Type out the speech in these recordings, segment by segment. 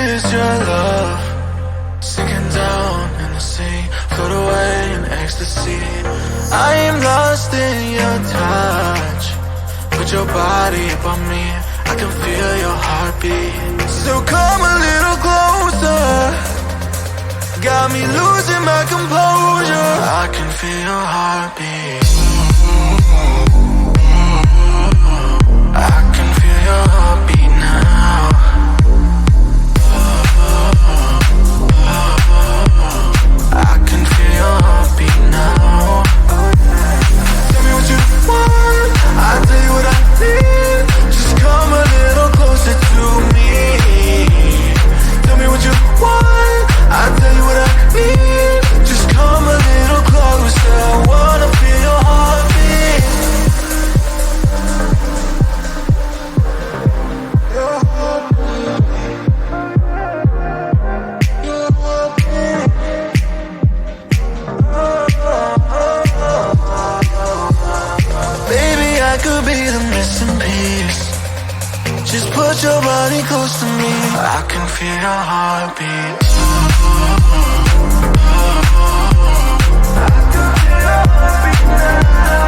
is your love, sinking down in the sea, float away in ecstasy. I am lost in your touch, put your body up on me, I can feel your heartbeat. So come a little closer, got me losing my composure. I can feel your heartbeat. I can feel your heartbeat now. I can feel your heartbeat now. Tell me what you want, I'll tell you what I need. Just come a little closer to me. Tell me what you want, I'll tell you what I need. Just come a little closer, I wanna feel your heartbeat. Your heartbeat. Your heartbeat. Baby, I could be the missing piece. Just put your body close to me, I can feel your heartbeat. I can feel your heartbeat now.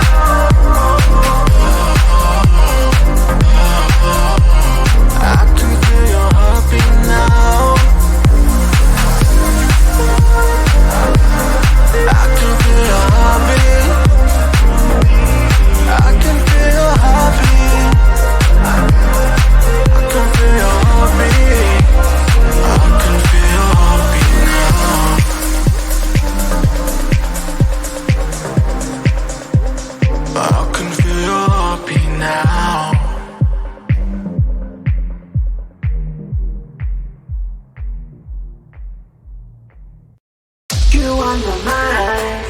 I can feel your heartbeat now. I can feel your heartbeat. I can feel your heartbeat. I can feel your heartbeat. I can feel your heartbeat now. I can feel your heartbeat now. You on my mind.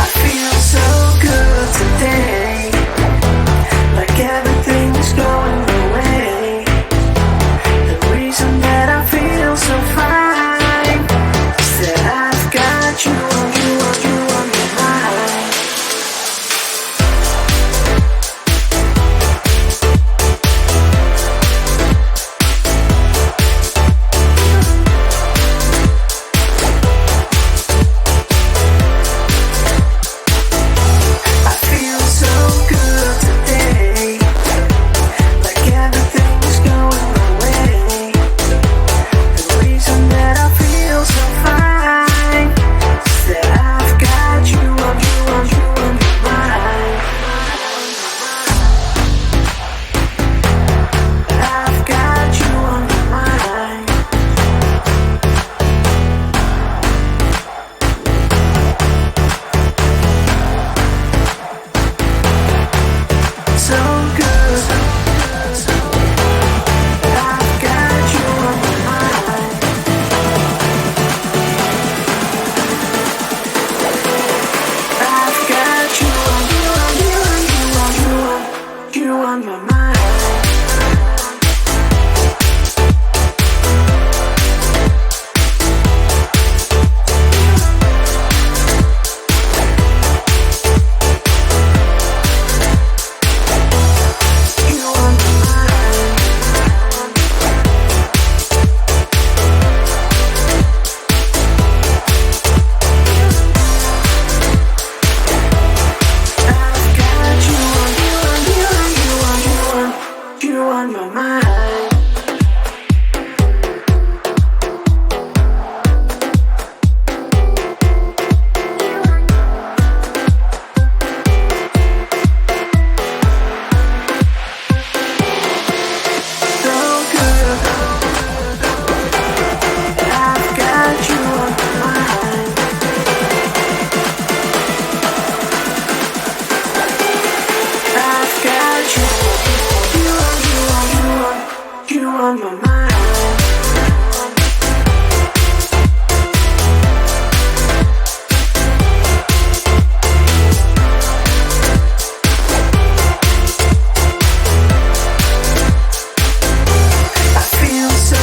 I feel so good today, like everything's going away. The reason that I feel so fine is that I've got you on my mind. I feel so good today, like everything's going away. The reason that I feel so fine is that I've got you on my mind. I've got you on my mind. So good. I've got you on my mind. I've got you on my mind. You on my mind. I've got you on my mind. So good. I've got you on my mind. I've got you on my mind. I feel so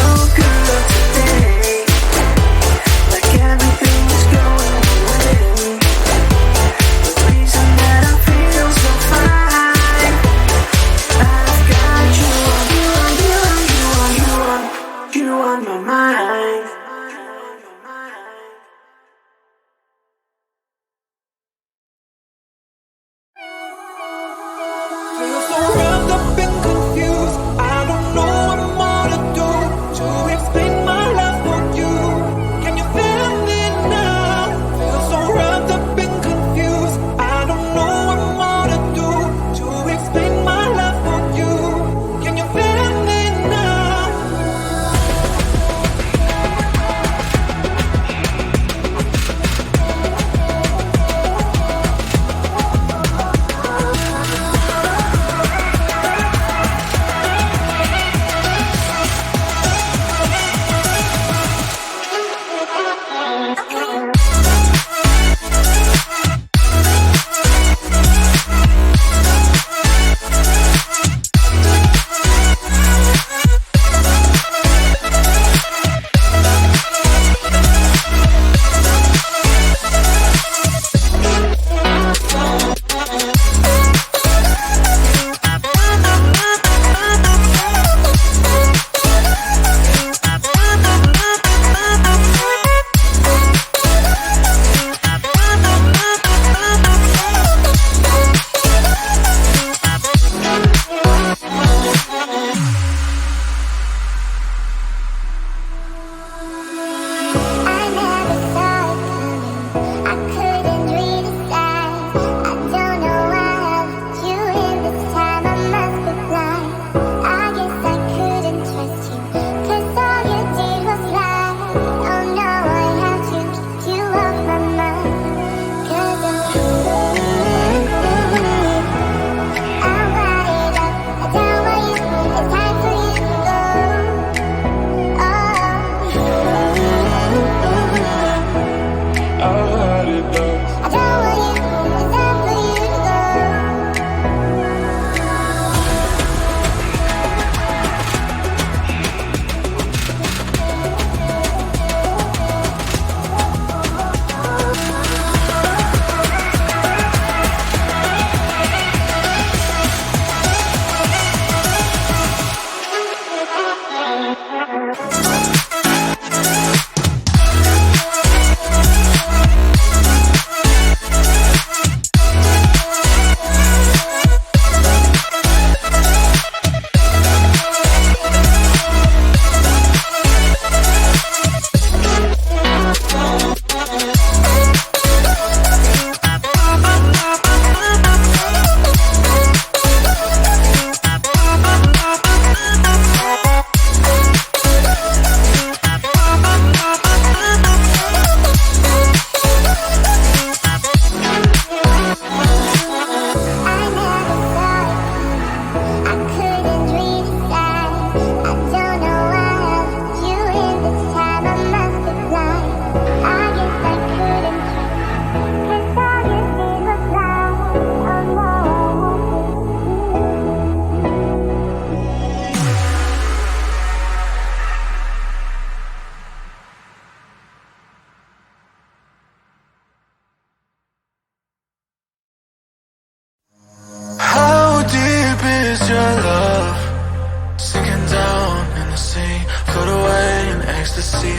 ecstasy.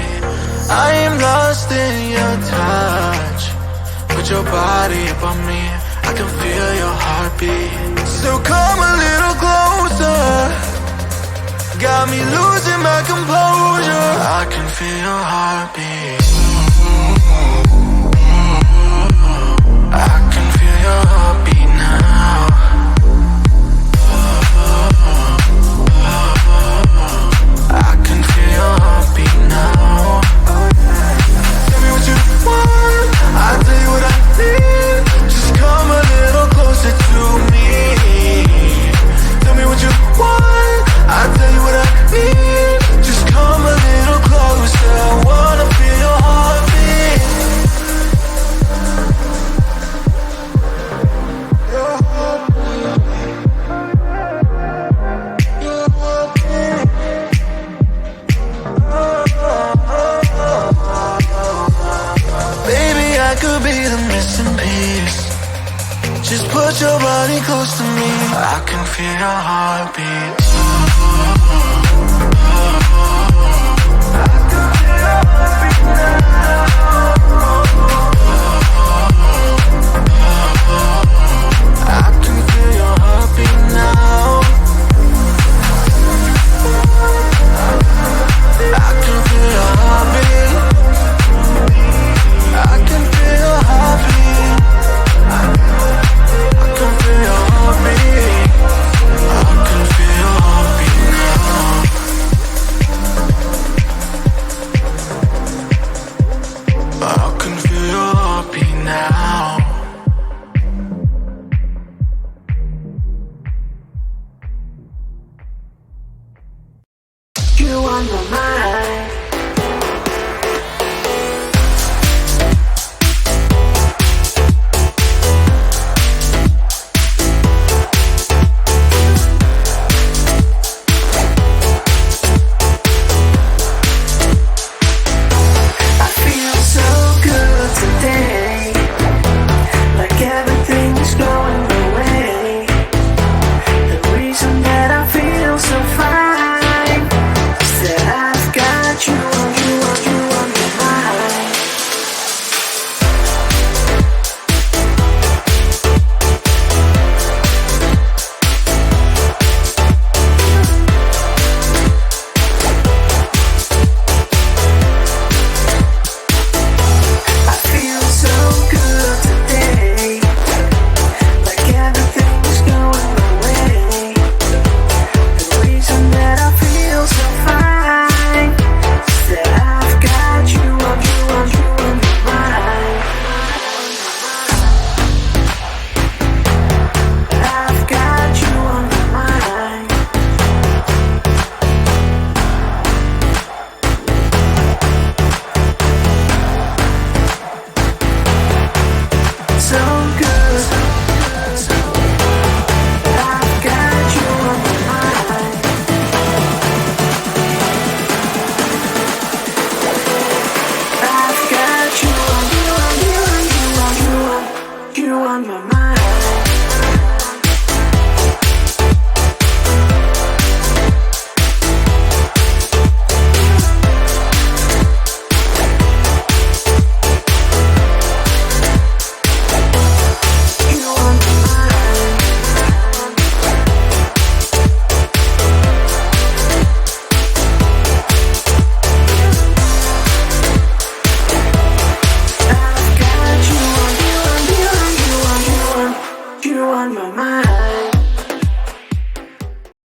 I am lost in your touch. Put your body up on me, I can feel your heartbeat. So come a little closer, got me losing my composure. I can feel your heartbeat. I can feel your heartbeat now. I can feel your heartbeat now. Tell me what you want, I'll tell you what I need. Just come a little closer to me. Tell me what you want, I'll tell you what I need. Just come a little closer, I wanna feel your heartbeat. Your heartbeat. Your heartbeat. Baby, I could be the missing piece. Just put your body close to me, I can feel your heartbeat. I can feel your heartbeat now. I can feel your heartbeat now. I can feel your heartbeat. I can feel your heartbeat. I can feel your heartbeat. I can feel your heartbeat now. I can feel your heartbeat now. You on my mind.